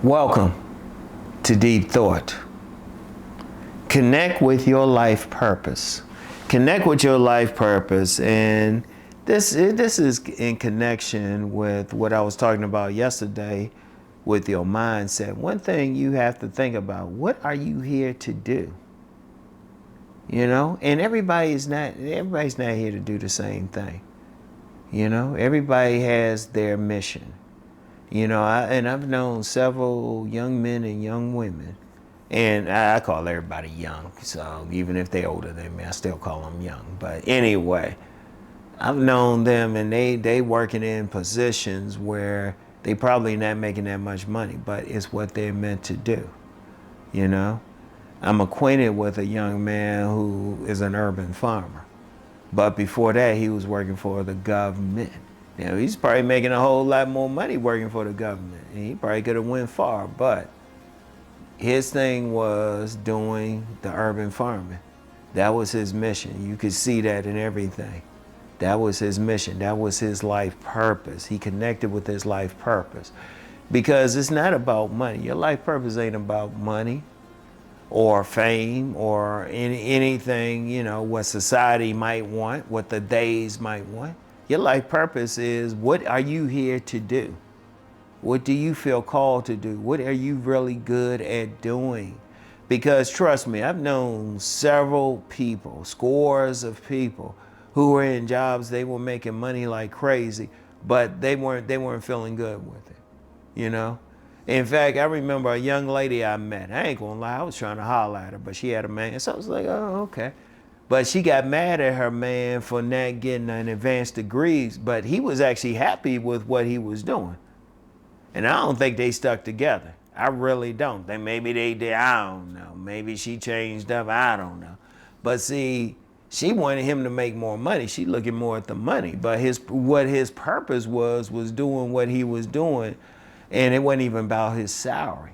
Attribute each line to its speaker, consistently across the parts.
Speaker 1: Welcome to Deep Thought. Connect with your life purpose. Connect with your life purpose, and this is in connection with what I was talking about yesterday with your mindset. One thing you have to think about: what are you here to do? You know, and everybody's not here to do the same thing. You know, everybody has their mission. You know, I've known several young men and young women, and I call everybody young. So even if they're older than me, I still call them young. But anyway, I've known them, and they working in positions where they probably not making that much money, but it's what they're meant to do. You know, I'm acquainted with a young man who is an urban farmer, but before that, he was working for the government. You know, he's probably making a whole lot more money working for the government, and he probably could have went far, but his thing was doing the urban farming. That was his mission. You could see that in everything. That was his mission. That was his life purpose. He connected with his life purpose, because it's not about money. Your life purpose ain't about money or fame or anything, you know, what society might want, what the days might want. Your life purpose is, what are you here to do? What do you feel called to do? What are you really good at doing? Because trust me, I've known several people, scores of people, who were in jobs, they were making money like crazy, but they weren't feeling good with it, you know? In fact, I remember a young lady I met. I ain't gonna lie, I was trying to holler at her, but she had a man. So I was like, oh, okay. But she got mad at her man for not getting an advanced degree, but he was actually happy with what he was doing. And I don't think they stuck together. I really don't. Maybe they did, I don't know. Maybe she changed up, I don't know. But see, she wanted him to make more money. She looking more at the money. But what his purpose was doing what he was doing, and it wasn't even about his salary.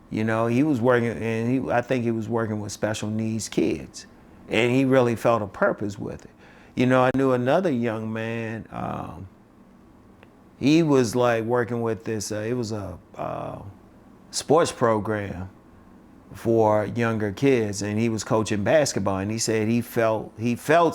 Speaker 1: You know, he was working, and I think he was working with special needs kids. And he really felt a purpose with it. You know, I knew another young man, he was like working with this, it was a sports program for younger kids, and he was coaching basketball, and he said he felt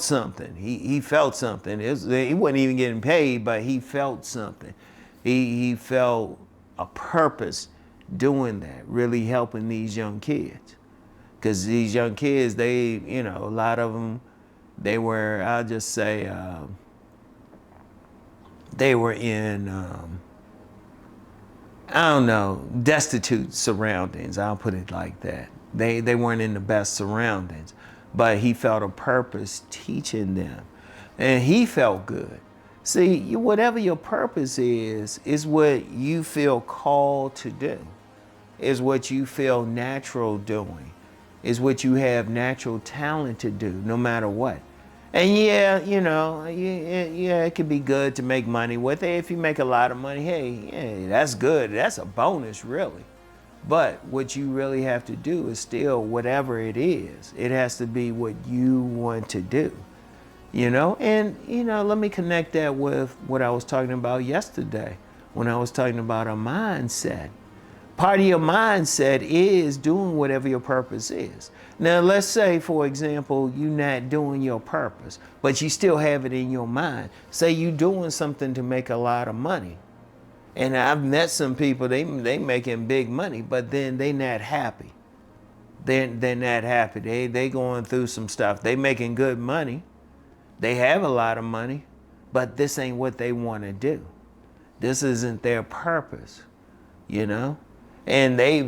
Speaker 1: something. He felt something. He wasn't even getting paid, but he felt something. He felt a purpose doing that, really helping these young kids. Because these young kids, they, you know, a lot of them, they were, I'll just say, they were in, I don't know, destitute surroundings. I'll put it like that. They weren't in the best surroundings, but he felt a purpose teaching them, and he felt good. See, whatever your purpose is what you feel called to do, is what you feel natural doing. Is what you have natural talent to do, no matter what. And yeah, you know, yeah, it could be good to make money with it. If you make a lot of money, hey, that's good. That's a bonus, really. But what you really have to do is still, whatever it is, it has to be what you want to do, you know? And, you know, let me connect that with what I was talking about yesterday when I was talking about a mindset. Part of your mindset is doing whatever your purpose is. Now, let's say, for example, you're not doing your purpose, but you still have it in your mind. Say you're doing something to make a lot of money. And I've met some people, they making big money, but then they not happy. They're not happy. They going through some stuff. They making good money. They have a lot of money, but this ain't what they want to do. This isn't their purpose, you know? And I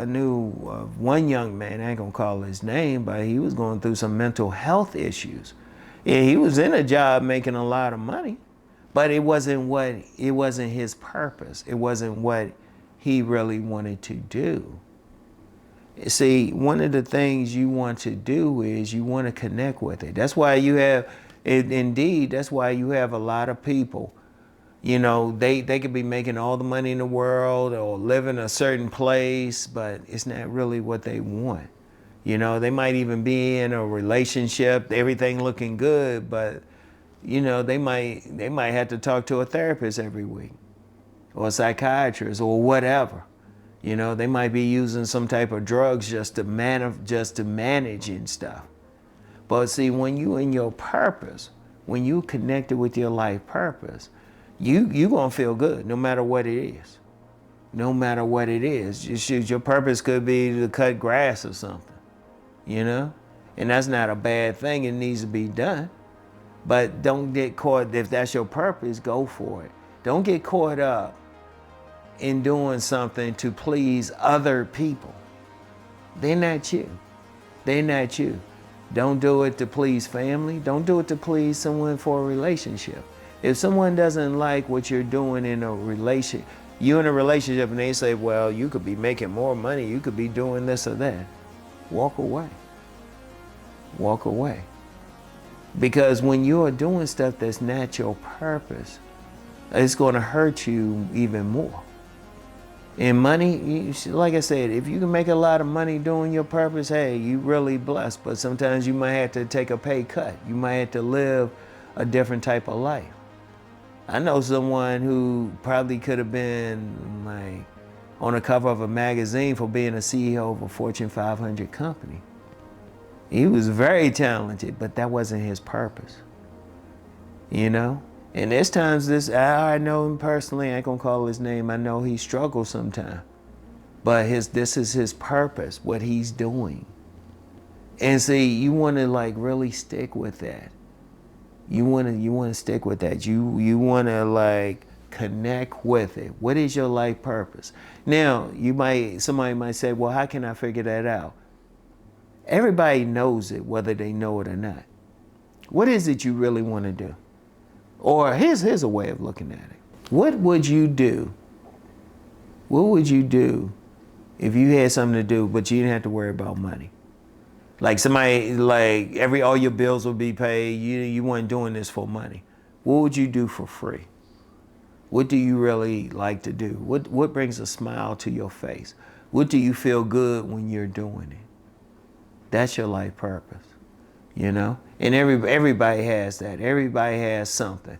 Speaker 1: knew one young man, I ain't gonna call his name, but he was going through some mental health issues. Yeah, he was in a job making a lot of money, but it wasn't his purpose. It wasn't what he really wanted to do. See, one of the things you want to do is you want to connect with it. That's why that's why you have a lot of people. You know, they could be making all the money in the world or live in a certain place, but it's not really what they want. You know, they might even be in a relationship, everything looking good, but, you know, they might have to talk to a therapist every week or a psychiatrist or whatever. You know, they might be using some type of drugs just to manage and stuff. But see, when you in your purpose, when you connected with your life purpose, you gonna feel good no matter what it is. No matter what it is. Your purpose could be to cut grass or something, you know? And that's not a bad thing. It needs to be done. But don't get caught, if that's your purpose, go for it. Don't get caught up in doing something to please other people. They're not you. They're not you. Don't do it to please family. Don't do it to please someone for a relationship. If someone doesn't like what you're doing in a relationship, you're in a relationship and they say, well, you could be making more money, you could be doing this or that. Walk away. Walk away. Because when you are doing stuff that's not your purpose, it's going to hurt you even more. And money, like I said, if you can make a lot of money doing your purpose, hey, you really blessed. But sometimes you might have to take a pay cut. You might have to live a different type of life. I know someone who probably could have been like on the cover of a magazine for being a CEO of a Fortune 500 company. He was very talented, but that wasn't his purpose. You know? And there's times I know him personally, I ain't gonna call his name, I know he struggles sometimes. But this is his purpose, what he's doing. And see, you wanna like really stick with that. You wanna stick with that. You wanna like connect with it. What is your life purpose? Now, somebody might say, well, how can I figure that out? Everybody knows it, whether they know it or not. What is it you really want to do? Or here's a way of looking at it. What would you do? What would you do if you had something to do, but you didn't have to worry about money? Like somebody, like all your bills would be paid. You weren't doing this for money. What would you do for free? What do you really like to do? What brings a smile to your face? What do you feel good when you're doing it? That's your life purpose, you know? And everybody has that. Everybody has something.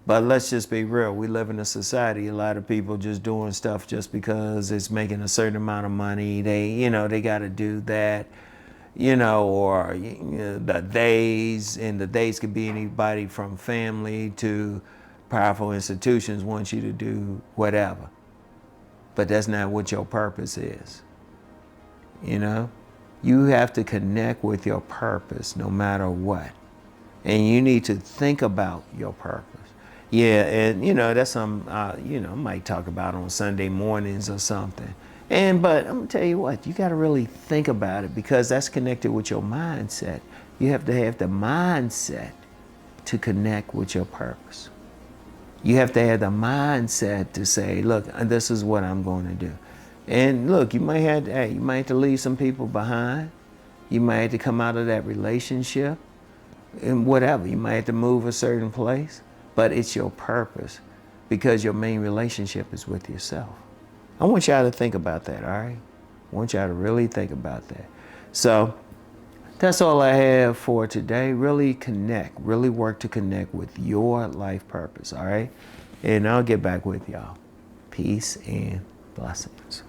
Speaker 1: But let's just be real. We live in a society, a lot of people just doing stuff just because it's making a certain amount of money. They got to do that, or the days could be anybody from family to powerful institutions want you to do whatever. But that's not what your purpose is, you know? You have to connect with your purpose no matter what. And you need to think about your purpose. Yeah, and that's something, I might talk about on Sunday mornings or something. But I'm gonna tell you what, you gotta really think about it because that's connected with your mindset. You have to have the mindset to connect with your purpose. You have to have the mindset to say, look, this is what I'm going to do. And look, you might have to leave some people behind. You might have to come out of that relationship and whatever. You might have to move a certain place, but it's your purpose because your main relationship is with yourself. I want y'all to think about that, all right? I want y'all to really think about that. So that's all I have for today. Really work to connect with your life purpose, all right? And I'll get back with y'all. Peace and blessings.